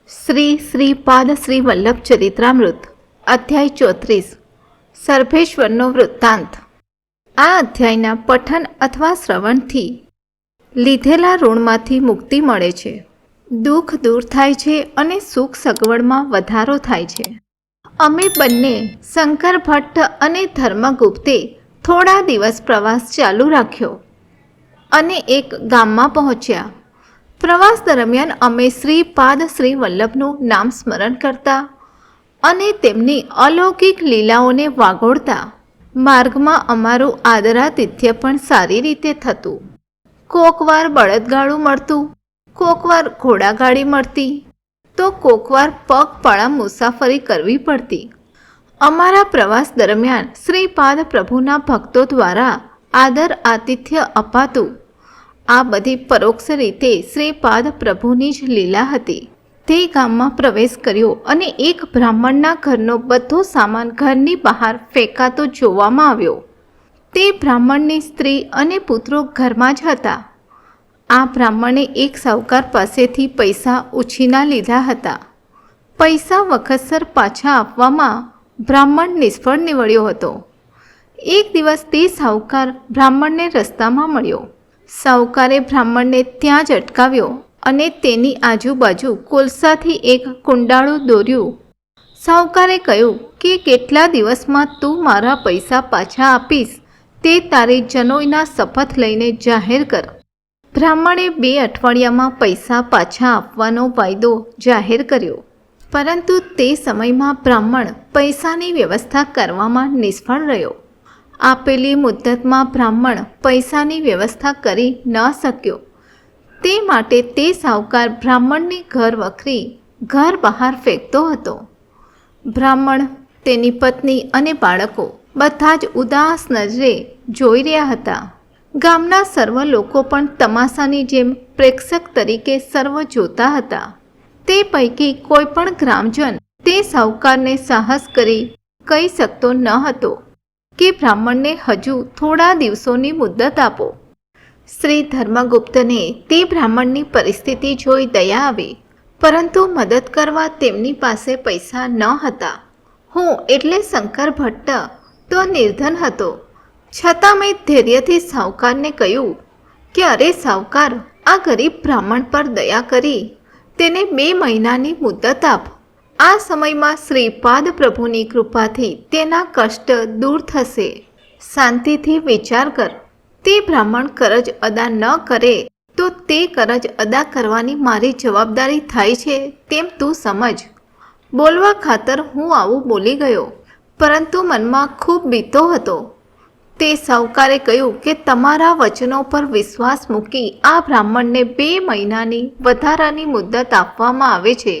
શ્રી શ્રીપાદ શ્રી વલ્લભ ચરિત્રામૃત અધ્યાય 34 સર્ભેશ્વરનો વૃત્તાંત। આ અધ્યાયના પઠન અથવા શ્રવણથી લીધેલા ઋણમાંથી મુક્તિ મળે છે, દુઃખ દૂર થાય છે અને સુખ સગવડમાં વધારો થાય છે। અમે બંને શંકર ભટ્ટ અને ધર્મગુપ્તે થોડા દિવસ પ્રવાસ ચાલુ રાખ્યો અને એક ગામમાં પહોંચ્યા। પ્રવાસ દરમિયાન અમે શ્રીપાદ શ્રી વલ્લભનું નામ સ્મરણ કરતા અને તેમની અલૌકિક લીલાઓને વાગોળતા માર્ગમાં અમારું આદરાતિથ્ય પણ સારી રીતે થતું। કોકવાર બળદગાડું મળતું, કોકવાર ઘોડાગાડી મળતી, તો કોકવાર પગપાળા મુસાફરી કરવી પડતી। અમારા પ્રવાસ દરમિયાન શ્રીપાદ પ્રભુના ભક્તો દ્વારા આદર આતિથ્ય અપાતું। આ બધી પરોક્ષ રીતે શ્રીપાદ પ્રભુની જ લીલા હતી। તે ગામમાં પ્રવેશ કર્યો અને એક બ્રાહ્મણના ઘરનો બધો સામાન ઘરની બહાર ફેંકાતો જોવામાં આવ્યો। તે બ્રાહ્મણની સ્ત્રી અને પુત્રો ઘરમાં જ હતા। આ બ્રાહ્મણે એક સાહુકાર પાસેથી પૈસા ઉછીના લીધા હતા। પૈસા વખતસર પાછા આપવામાં બ્રાહ્મણ નિષ્ફળ નીવડ્યો હતો। એક દિવસ તે સાહુકાર બ્રાહ્મણને રસ્તામાં મળ્યો। સાહુકારે બ્રાહ્મણને ત્યાં જ અટકાવ્યો અને તેની આજુબાજુ કોલસાથી એક કુંડાળું દોર્યું। સાહુકારે કહ્યું કે કેટલા દિવસમાં તું મારા પૈસા પાછા આપીશ તે તારી જનોઈના શપથ લઈને જાહેર કર। બ્રાહ્મણે 2 અઠવાડિયામાં પૈસા પાછા આપવાનો વાયદો જાહેર કર્યો, પરંતુ તે સમયમાં બ્રાહ્મણ પૈસાની વ્યવસ્થા કરવામાં નિષ્ફળ રહ્યો। આપેલી મુદ્દતમાં બ્રાહ્મણ પૈસાની વ્યવસ્થા કરી ન શક્યો। તે માટે તે સાહુકાર બ્રાહ્મણની ઘર વખરી ઘર બહાર ફેંકતો હતો। બ્રાહ્મણ, તેની પત્ની અને બાળકો બધા જ ઉદાસ નજરે જોઈ રહ્યા હતા। ગામના સર્વ લોકો પણ તમાશાની જેમ પ્રેક્ષક તરીકે સર્વ જોતા હતા। તે પૈકી કોઈ પણ ગ્રામજન તે સાહુકારને સાહસ કરી કહી શકતો ન હતો કે બ્રાહ્મણને હજુ થોડા દિવસોની મુદ્દત આપો। શ્રી ધર્મગુપ્તને તે બ્રાહ્મણની પરિસ્થિતિ જોઈ દયા આવી, પરંતુ મદદ કરવા તેમની પાસે પૈસા ન હતા। હું એટલે શંકર ભટ્ટ તો નિર્ધન હતો, છતાં મેં ધૈર્યથી સાહુકારને કહ્યું કે અરે સાહુકાર, આ ગરીબ બ્રાહ્મણ પર દયા કરી તેને 2 મહિનાની મુદ્દત આપ। આ સમયમાં શ્રીપાદ પ્રભુની કૃપાથી તેના કષ્ટ દૂર થશે। શાંતિથી વિચાર કર। તે બ્રાહ્મણ કરજ અદા ન કરે તો તે કરજ અદા કરવાની મારી જવાબદારી થાય છે તેમ તું સમજ। બોલવા ખાતર હું આવું બોલી ગયો, પરંતુ મનમાં ખૂબ બીતો હતો। તે સાહુકારે કહ્યું કે તમારા વચનો પર વિશ્વાસ મૂકી આ બ્રાહ્મણને 2 મહિનાની વધારાની મુદ્દત આપવામાં આવે છે।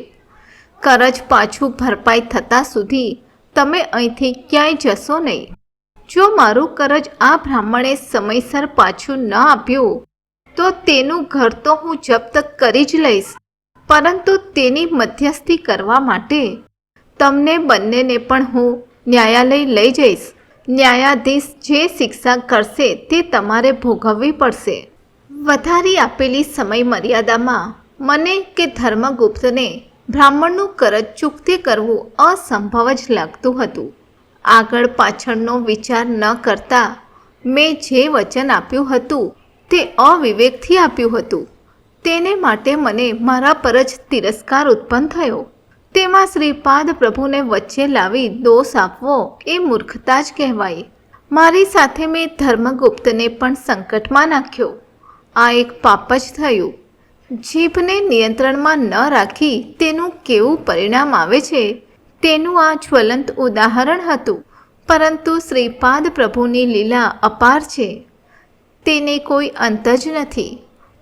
કરજ પાછું ભરપાઈ થતાં સુધી તમે અહીંથી ક્યાંય જશો નહીં। જો મારું કરજ આ બ્રાહ્મણે સમયસર પાછું ન આપ્યું તો તેનું ઘર તો હું જપ્ત કરી જ લઈશ, પરંતુ તેની મધ્યસ્થી કરવા માટે તમને બંનેને પણ હું ન્યાયાલય લઈ જઈશ। ન્યાયાધીશ જે શિક્ષા કરશે તે તમારે ભોગવવી પડશે। વધારી આપેલી સમય મર્યાદામાં મને કે ધર્મગુપ્તને બ્રાહ્મણનું કરજ ચૂકતે કરવું અસંભવ જ લાગતું હતું। આગળ પાછળનો વિચાર ન કરતા મેં જે વચન આપ્યું હતું તે અવિવેકથી આપ્યું હતું, તેને માટે મને મારા પર જ તિરસ્કાર ઉત્પન્ન થયો। તેમાં શ્રીપાદ પ્રભુને વચ્ચે લાવી દોષ આપવો એ મૂર્ખતા જ કહેવાય। મારી સાથે મેં ધર્મગુપ્તને પણ સંકટમાં નાખ્યો। આ એક પાપ જ થયું। જીભને નિયંત્રણમાં ન રાખી તેનું કેવું પરિણામ આવે છે તેનું આ જ્વલંત ઉદાહરણ હતું। પરંતુ શ્રીપાદ પ્રભુની લીલા અપાર છે, તેને કોઈ અંત જ નથી।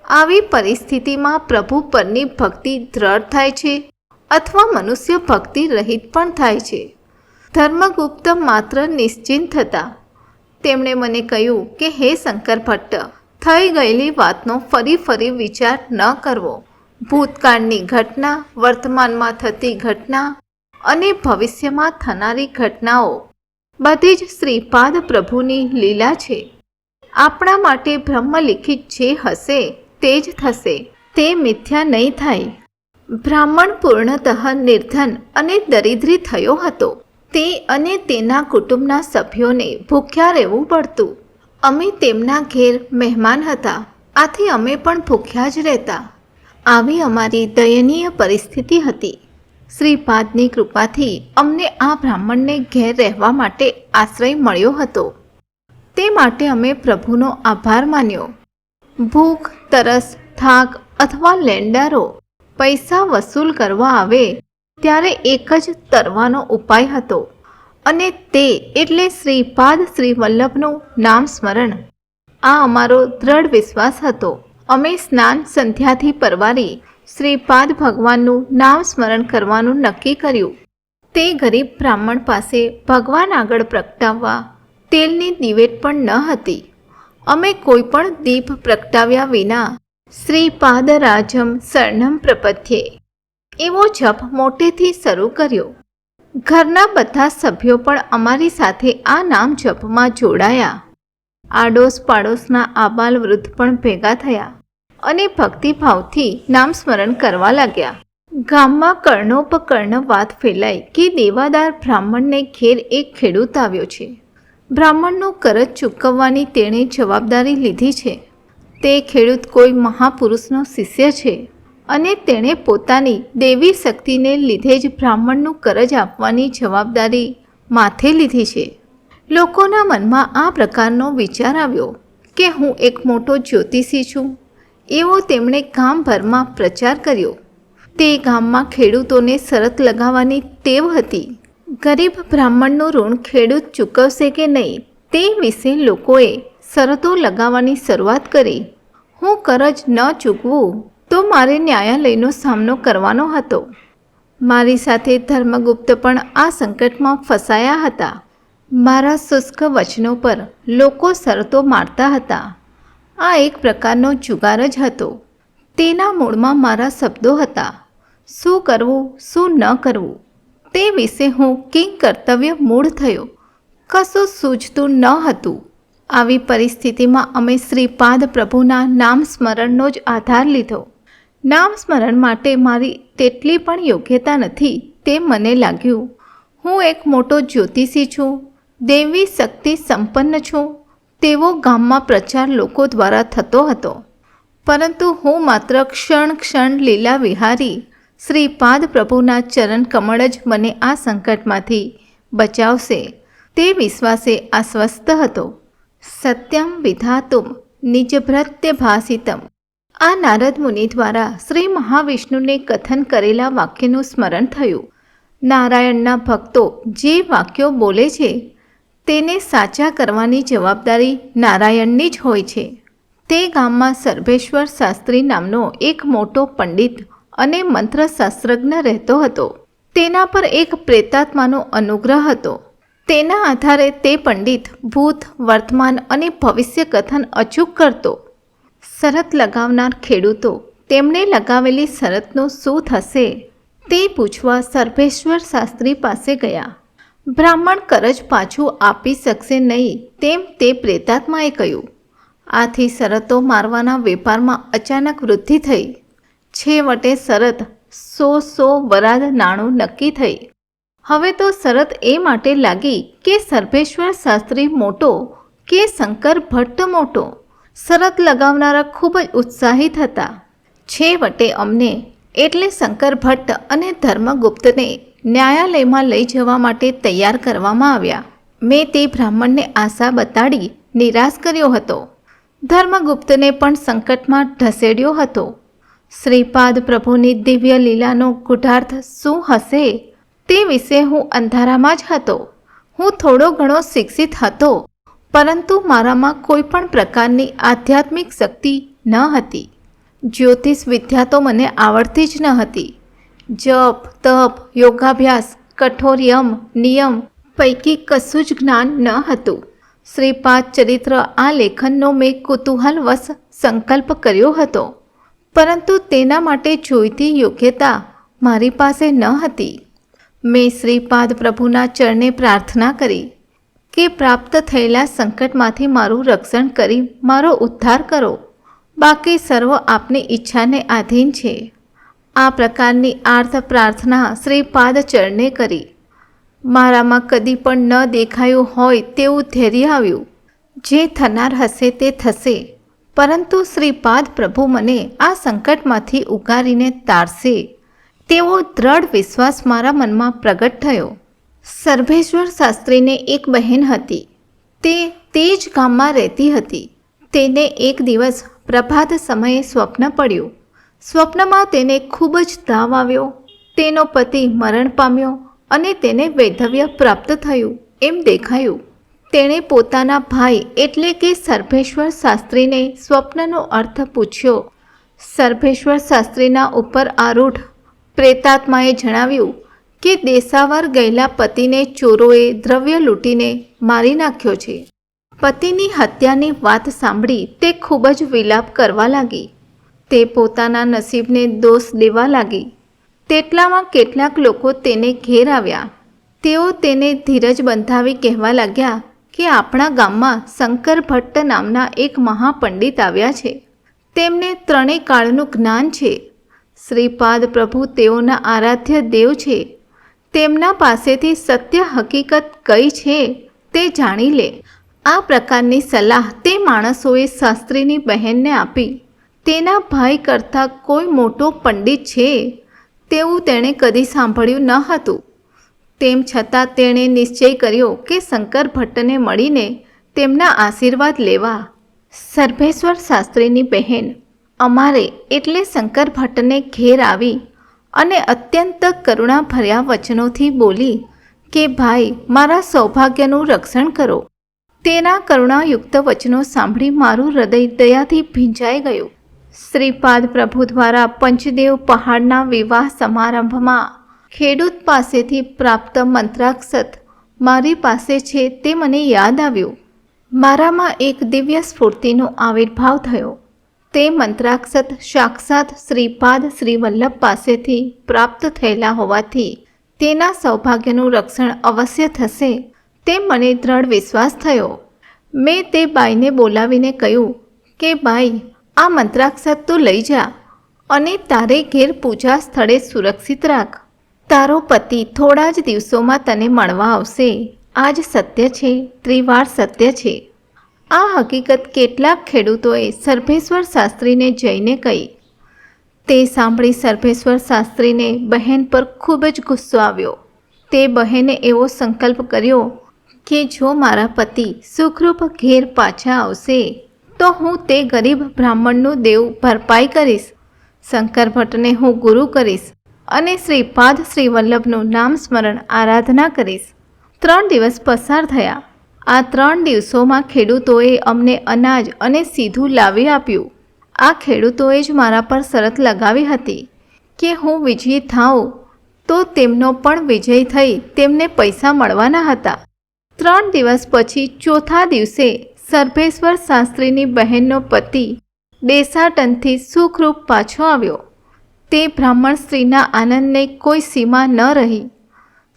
આવી પરિસ્થિતિમાં પ્રભુ પરની ભક્તિ દ્રઢ થાય છે અથવા મનુષ્ય ભક્તિ રહિત પણ થાય છે। ધર્મગુપ્ત માત્ર નિશ્ચિંત હતા। તેમણે મને કહ્યું કે હે શંકર ભટ્ટ, થઈ ગયેલી વાતનો ફરી વિચાર ન કરવો। ભૂતકાળની ઘટના, વર્તમાનમાં થતી ઘટના અને ભવિષ્યમાં થનારી ઘટનાઓ બધી જ શ્રીપાદ પ્રભુની લીલા છે। આપણા માટે બ્રહ્મલિખિત જે હશે તે જ થશે, તે મિથ્યા નહીં થાય। બ્રાહ્મણ પૂર્ણતઃ નિર્ધન અને દરિદ્રી થયો હતો. તે અને તેના કુટુંબના સભ્યોને ભૂખ્યા રહેવું પડતું. અમે તેમના ઘેર મહેમાન હતા, આથી અમે પણ ભૂખ્યા જ રહેતા. આવી અમારી દયનીય પરિસ્થિતિ હતી. શ્રીપાદની કૃપાથી અમને આ બ્રાહ્મણને ઘેર રહેવા માટે આશ્રય મળ્યો હતો. તે માટે અમે પ્રભુનો આભાર માન્યો. ભૂખ, તરસ, થાક અથવા લેણદારો પૈસા વસૂલ કરવા આવે ત્યારે એક જ તરવાનો ઉપાય હતો, અને તે એટલે શ્રીપાદ શ્રી વલ્લભનું નામ સ્મરણ. આ અમારો દ્રઢ વિશ્વાસ હતો. અમે સ્નાન સંધ્યાથી પરવારી શ્રીપાદ ભગવાનનું નામ સ્મરણ કરવાનું નક્કી કર્યું. તે ગરીબ બ્રાહ્મણ પાસે ભગવાન આગળ પ્રગટાવવા તેલની દિવેટ પણ ન હતી. અમે કોઈ પણ દીપ પ્રગટાવ્યા વિના શ્રીપાદ રાજમ શરણમ પ્રપદ્યે એવો જપ મોટેથી શરૂ કર્યો. ઘરના બધા સભ્યો પણ અમારી સાથે આ નામ જપમાં જોડાયા. આડોશ પાડોશના આબાલ વૃદ્ધ પણ ભેગા થયા અને ભક્તિભાવથી નામ સ્મરણ કરવા લાગ્યા. ગામમાં કર્ણોપકર્ણ વાત ફેલાઈ કે દેવાદાર બ્રાહ્મણને ઘેર એક ખેડૂત આવ્યો છે. બ્રાહ્મણનું કરજ ચૂકવવાની તેણે જવાબદારી લીધી છે. તે ખેડૂત કોઈ મહાપુરુષનો શિષ્ય છે અને તેણે પોતાની દેવી શક્તિને લીધે જ બ્રાહ્મણનું કરજ આપવાની જવાબદારી માથે લીધી છે. લોકોના મનમાં આ પ્રકારનો વિચાર આવ્યો કે હું એક મોટો જ્યોતિષી છું, એવો તેમણે ગામભરમાં પ્રચાર કર્યો. તે ગામમાં ખેડૂતોને શરત લગાવવાની ટેવ હતી. ગરીબ બ્રાહ્મણનું ઋણ ખેડૂત ચૂકવશે કે નહીં તે વિશે લોકોએ શરતો લગાવવાની શરૂઆત કરી. હું કરજ ન ચૂકવું તો મારે ન્યાયાલયનો સામનો કરવાનો હતો. મારી સાથે ધર્મગુપ્ત પણ આ સંકટમાં ફસાયા હતા. મારા શુષ્ક વચનો પર લોકો શરતો મારતા હતા. આ એક પ્રકારનો જુગાર જ હતો. તેના મૂળમાં મારા શબ્દો હતા. શું કરવું, શું ન કરવું તે વિશે હું કિંગ કર્તવ્ય મૂળ થયો. કશું સૂઝતું ન હતું. આવી પરિસ્થિતિમાં અમે શ્રીપાદ પ્રભુના નામ સ્મરણનો જ આધાર લીધો. નામ સ્મરણ માટે મારી તેટલી પણ યોગ્યતા નથી તેમ મને લાગ્યું. હું એક મોટો જ્યોતિષી છું, દેવી શક્તિ સંપન્ન છું તેવો ગામમાં પ્રચાર લોકો દ્વારા થતો હતો. પરંતુ હું માત્ર ક્ષણ લીલા વિહારી શ્રીપાદ પ્રભુના ચરણ કમળ જ મને આ સંકટમાંથી બચાવશે તે વિશ્વાસે આશ્વસ્ત હતો. સત્યમ વિધાતુમ નિજભૃત્ય ભાસિતમ. આ નારદ મુનિ દ્વારા શ્રી મહાવિષ્ણુને કથન કરેલા વાક્યનું સ્મરણ થયું. નારાયણના ભક્તો જે વાક્યો બોલે છે તેને સાચા કરવાની જવાબદારી નારાયણની જ હોય છે. તે ગામમાં સર્ભેશ્વર શાસ્ત્રી નામનો એક મોટો પંડિત અને મંત્રશાસ્ત્રજ્ઞ રહેતો હતો. તેના પર એક પ્રેતાત્માનો અનુગ્રહ હતો. તેના આધારે તે પંડિત ભૂત, વર્તમાન અને ભવિષ્ય કથન અચૂક કરતો. શરત લગાવનાર ખેડૂતો તેમણે લગાવેલી શરતનું શું થશે તે પૂછવા સર્ભેશ્વર શાસ્ત્રી પાસે ગયા. બ્રાહ્મણ કરજ પાછું આપી શકશે નહીં તેમ તે પ્રેતાત્માએ કહ્યું. આથી શરતો મારવાના વેપારમાં અચાનક વૃદ્ધિ થઈ. છેવટે શરત 100 વરાદ નાણું નક્કી થઈ. હવે તો શરત એ માટે લાગી કે સર્ભેશ્વર શાસ્ત્રી મોટો કે શંકર ભટ્ટ મોટો. શરત લગાવનારા ખૂબ જ ઉત્સાહિત હતા. છેવટે અમને એટલે શંકર ભટ્ટ અને ધર્મગુપ્તને ન્યાયાલયમાં લઈ જવા માટે તૈયાર કરવામાં આવ્યા. મેં તે બ્રાહ્મણને આશા બતાડી નિરાશ કર્યો હતો. ધર્મગુપ્તને પણ સંકટમાં ઢસેડ્યો હતો. શ્રીપાદ પ્રભુની દિવ્ય લીલાનો ગૂઢાર્થ શું હશે તે વિશે હું અંધારામાં જ હતો. હું થોડો ઘણો શિક્ષિત હતો, પરંતુ મારામાં કોઈ પણ પ્રકારની આધ્યાત્મિક શક્તિ ન હતી. જ્યોતિષ વિદ્યા તો મને આવડતી જ ન હતી. જપ, તપ, યોગાભ્યાસ, કઠોર યમ નિયમ પૈકી કશું જ જ્ઞાન ન હતું. શ્રીપાદ ચરિત્ર આ લેખનનો મેં કુતૂહલવશ સંકલ્પ કર્યો હતો, પરંતુ તેના માટે જોઈતી યોગ્યતા મારી પાસે ન હતી. મેં શ્રીપાદ પ્રભુના ચરણે પ્રાર્થના કરી કે પ્રાપ્ત થયેલા સંકટમાંથી મારું રક્ષણ કરી મારો ઉદ્ધાર કરો. બાકી સર્વ આપની ઈચ્છાને આધીન છે. આ પ્રકારની આર્ત પ્રાર્થના શ્રીપાદ ચરણે કરી. મારામાં કદી પણ ન દેખાયું હોય તેવું ધૈર્ય આવ્યું. જે થનાર હશે તે થશે, પરંતુ શ્રીપાદ પ્રભુ મને આ સંકટમાંથી ઉગારીને તારશે તેવો દ્રઢ વિશ્વાસ મારા મનમાં પ્રગટ થયો. સર્ભેશ્વર શાસ્ત્રીને એક બહેન હતી. તે જ ગામમાં રહેતી હતી. તેને એક દિવસ પ્રભાત સમયે સ્વપ્ન પડ્યું. સ્વપ્નમાં તેને ખૂબ જ તાવ આવ્યો. તેનો પતિ મરણ પામ્યો અને તેને વૈધવ્ય પ્રાપ્ત થયું એમ દેખાયું. તેણે પોતાના ભાઈ એટલે કે સર્ભેશ્વર શાસ્ત્રીને સ્વપ્નનો અર્થ પૂછ્યો. સર્ભેશ્વર શાસ્ત્રીના ઉપર આરૂઢ પ્રેતાત્માએ જણાવ્યું કે દેશાવર ગયેલા પતિને ચોરોએ દ્રવ્ય લૂંટીને મારી નાખ્યો છે. પતિની હત્યાની વાત સાંભળી તે ખૂબ જ વિલાપ કરવા લાગી. તે પોતાના નસીબને દોષ દેવા લાગી. તેટલામાં કેટલાક લોકો તેને ઘેર આવ્યા. તેઓ તેને ધીરજ બંધાવી કહેવા લાગ્યા કે આપણા ગામમાં શંકર ભટ્ટ નામના એક મહાપંડિત આવ્યા છે. તેમને ત્રણેય કાળનું જ્ઞાન છે. શ્રીપાદ પ્રભુ તેઓના આરાધ્ય દેવ છે. તેમના પાસેથી સત્ય હકીકત કઈ છે તે જાણી લે. આ પ્રકારની સલાહ તે માણસોએ શાસ્ત્રીની બહેનને આપી. તેના ભાઈ કરતાં કોઈ મોટો પંડિત છે તેવું તેણે કદી સાંભળ્યું ન હતું. તેમ છતાં તેણે નિશ્ચય કર્યો કે શંકર ભટ્ટને મળીને તેમના આશીર્વાદ લેવા. સર્ભેશ્વર શાસ્ત્રીની બહેન અમારે એટલે શંકર ભટ્ટને ઘેર આવી અને અત્યંત કરુણાભર્યા વચનોથી બોલી કે ભાઈ, મારા સૌભાગ્યનું રક્ષણ કરો. તેના કરુણાયુક્ત વચનો સાંભળી મારું હૃદય દયાથી ભીંજાઈ ગયું. શ્રીપાદ પ્રભુ દ્વારા પંચદેવ પહાડના વિવાહ સમારંભમાં ખેડૂત પાસેથી પ્રાપ્ત મંત્રાક્ષત મારી પાસે છે તે મને યાદ આવ્યું. મારામાં એક દિવ્ય સ્ફૂર્તિનો આવિર્ભાવ થયો. તે મંત્રાક્ષત સાક્ષાત શ્રીપાદ શ્રીવલ્લભ પાસેથી પ્રાપ્ત થયેલા હોવાથી તેના સૌભાગ્યનું રક્ષણ અવશ્ય થશે તેમ મને દ્રઢ વિશ્વાસ થયો. મેં તે બાઈને બોલાવીને કહ્યું કે બાઈ, આ મંત્રાક્ષત તો લઈ જા અને તારે ઘેર પૂજા સ્થળે સુરક્ષિત રાખ. તારો પતિ થોડા જ દિવસોમાં તને મળવા આવશે. આ જ સત્ય છે, ત્રિવાર સત્ય છે. આ હકીકત કેટલાક ખેડૂતોએ સર્ભેશ્વર શાસ્ત્રીને જઈને કહી. તે સાંભળી સર્ભેશ્વર શાસ્ત્રીને બહેન પર ખૂબ જ ગુસ્સો આવ્યો. તે બહેને એવો સંકલ્પ કર્યો કે જો મારા પતિ સુખરૂપ ઘેર પાછા આવશે તો હું તે ગરીબ બ્રાહ્મણનું દેવ ભરપાઈ કરીશ. શંકર ભટ્ટને હું ગુરુ કરીશ અને શ્રીપાદ શ્રીવલ્લભનું નામ સ્મરણ આરાધના કરીશ. 3 દિવસ પસાર થયા. આ 3 દિવસોમાં ખેડૂતોએ અમને અનાજ અને સીધું લાવી આપ્યું. આ ખેડૂતોએ જ મારા પર શરત લગાવી હતી કે હું વિજયી થાઉં તો તેમનો પણ વિજય થઈ તેમને પૈસા મળવાના હતા. 3 દિવસ પછી ચોથા દિવસે સર્ભેશ્વર શાસ્ત્રીની બહેનનો પતિ દેશાટનથી સુખરૂપ પાછો આવ્યો. તે બ્રાહ્મણ સ્ત્રીના આનંદને કોઈ સીમા ન રહી.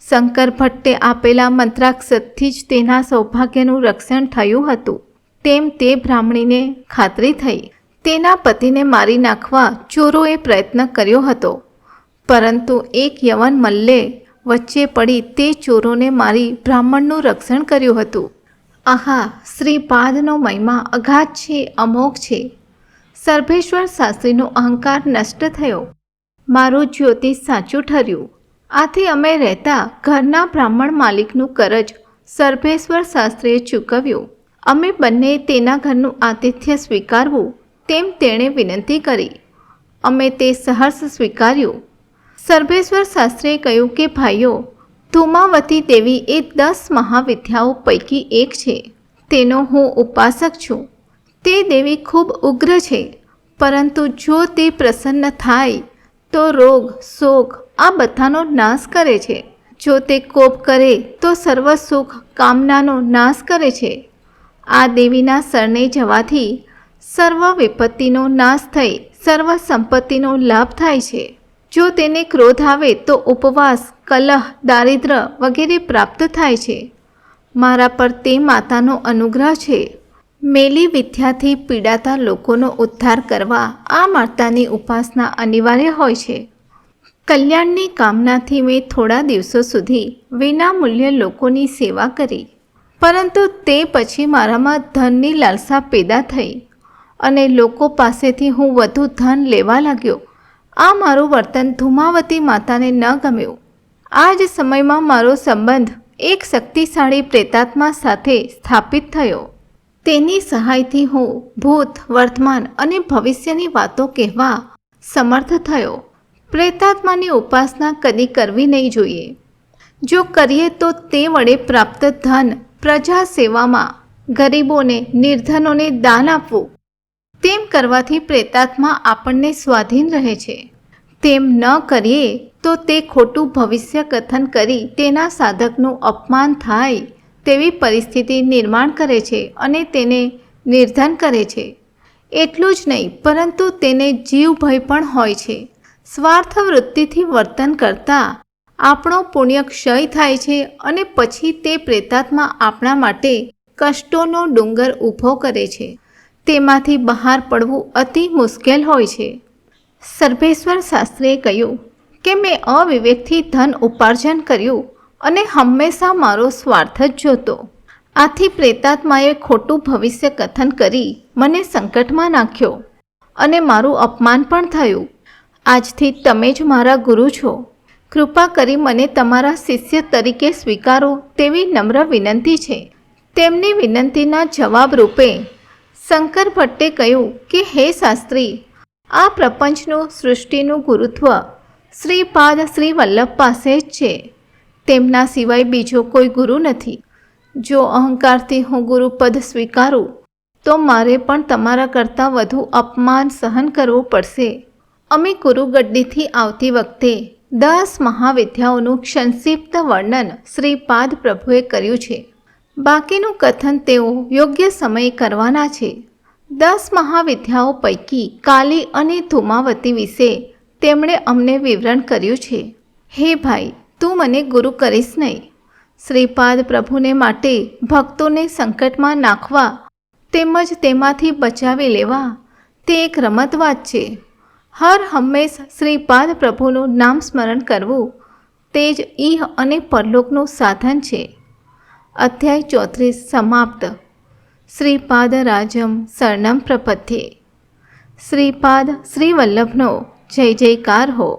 શંકર ભટ્ટે આપેલા મંત્રાક્ષતથી જ તેના સૌભાગ્યનું રક્ષણ થયું હતું તેમ તે બ્રાહ્મણીને ખાતરી થઈ. તેના પતિને મારી નાખવા ચોરોએ પ્રયત્ન કર્યો હતો, પરંતુ એક યવન મલ્લે વચ્ચે પડી તે ચોરોને મારી બ્રાહ્મણનું રક્ષણ કર્યું હતું. આહા, શ્રીપાદનો મહિમા અગાધ છે, અમોઘ છે. સર્ભેશ્વર શાસ્ત્રીનો અહંકાર નષ્ટ થયો. મારું જ્યોતિષ સાચું ઠર્યું. આથી અમે રહેતા ઘરના બ્રાહ્મણ માલિકનું કરજ સર્ભેશ્વર શાસ્ત્રીએ ચૂકવ્યું. અમે બંને તેના ઘરનું આતિથ્ય સ્વીકારવું તેમ તેણે વિનંતી કરી. અમે તે સહર્ષ સ્વીકાર્યું. સર્ભેશ્વર શાસ્ત્રીએ કહ્યું કે ભાઈઓ, ધૂમાવતી દેવી એ 10 મહાવિદ્યાઓ પૈકી એક છે. તેનો હું ઉપાસક છું. તે દેવી ખૂબ ઉગ્ર છે, પરંતુ જો તે પ્રસન્ન થાય તો રોગ, શોક આ બધાનો નાશ કરે છે. જો તે કોપ કરે તો સર્વ સુખ કામનાનો નાશ કરે છે. આ દેવીના શરણે જવાથી સર્વ વિપત્તિનો નાશ થઈ સર્વ સંપત્તિનો લાભ થાય છે. જો તેને ક્રોધ આવે તો ઉપવાસ, કલહ, દારિદ્ર વગેરે પ્રાપ્ત થાય છે. મારા પર તે માતાનો અનુગ્રહ છે. મેલી વિદ્યાથી પીડાતા લોકોનો ઉદ્ધાર કરવા આ માતાની ઉપાસના અનિવાર્ય હોય છે. કલ્યાણની કામનાથી મેં થોડા દિવસો સુધી વિનામૂલ્યે લોકોની સેવા કરી, પરંતુ તે પછી મારામાં ધનની લાલસા પેદા થઈ અને લોકો પાસેથી હું વધુ ધન લેવા લાગ્યો. આ મારું વર્તન ધૂમાવતી માતાને ન ગમ્યું. આ જ સમયમાં મારો સંબંધ એક શક્તિશાળી પ્રેતાત્મા સાથે સ્થાપિત થયો. તેની સહાયથી હું ભૂત, વર્તમાન અને ભવિષ્યની વાતો કહેવા સમર્થ થયો. પ્રેતાત્માની ઉપાસના કદી કરવી નહીં જોઈએ. જો કરીએ તો તે વડે પ્રાપ્ત ધન પ્રજા સેવામાં, ગરીબોને, નિર્ધનોને દાન આપવું, તેમ કરવાથી પ્રેતાત્મા આપણને સ્વાધીન રહે છે. તેમ ન કરીએ તો તે ખોટું ભવિષ્ય કથન કરી તેના સાધકનું અપમાન થાય તેવી પરિસ્થિતિ નિર્માણ કરે છે અને તેને નિર્ધન કરે છે. એટલું જ નહીં, પરંતુ તેને જીવ ભય પણ હોય છે. સ્વાર્થ વૃત્તિથી વર્તન કરતાં આપણો પુણ્ય ક્ષય થાય છે અને પછી તે પ્રેતાત્મા આપણા માટે કષ્ટોનો ડુંગર ઊભો કરે છે. તેમાંથી બહાર પડવું અતિ મુશ્કેલ હોય છે. સર્ભેશ્વર શાસ્ત્રીએ કહ્યું કે મેં અવિવેકથી ધન ઉપાર્જન કર્યું અને હંમેશા મારો સ્વાર્થ જ જોતો. આથી પ્રેતાત્માએ ખોટું ભવિષ્ય કથન કરી મને સંકટમાં નાખ્યો અને મારું અપમાન પણ થયું. આજથી તમે જ મારા ગુરુ છો. કૃપા કરી મને તમારા શિષ્ય તરીકે સ્વીકારો તેવી નમ્ર વિનંતી છે. તેમની વિનંતીના જવાબ રૂપે શંકર ભટ્ટે કહ્યું કે હે શાસ્ત્રી, આ પ્રપંચનું, સૃષ્ટિનું ગુરુત્વ શ્રીપાદ શ્રી વલ્લભ પાસે જ છે. તેમના સિવાય બીજો કોઈ ગુરુ નથી. જો અહંકારથી હું ગુરુપદ સ્વીકારું તો મારે પણ તમારા કરતાં વધુ અપમાન સહન કરવું પડશે. અમે ગુરુગડ્ડીથી આવતી વખતે 10 મહાવિદ્યાઓનું સંક્ષિપ્ત વર્ણન શ્રીપાદ પ્રભુએ કર્યું છે. બાકીનું કથન તેઓ યોગ્ય સમયે કરવાના છે. 10 મહાવિદ્યાઓ પૈકી કાલી અને ધૂમાવતી વિશે તેમણે અમને વિવરણ કર્યું છે. હે ભાઈ, તું મને ગુરુ કરીશ નહીં. શ્રીપાદ પ્રભુને માટે ભક્તોને સંકટમાં નાખવા તેમજ તેમાંથી બચાવી લેવા તે એક રમતવાત છે. હર હંમેશ શ્રીપાદ પ્રભુનું નામ સ્મરણ કરવું તે જ ઇહ અને પરલોકનું સાધન છે. અધ્યાય 34 સમાપ્ત. શ્રીપાદ રાજમ શરણમ પ્રપદ્યે. શ્રીપાદ શ્રી વલ્લભનો જય જયકાર હો.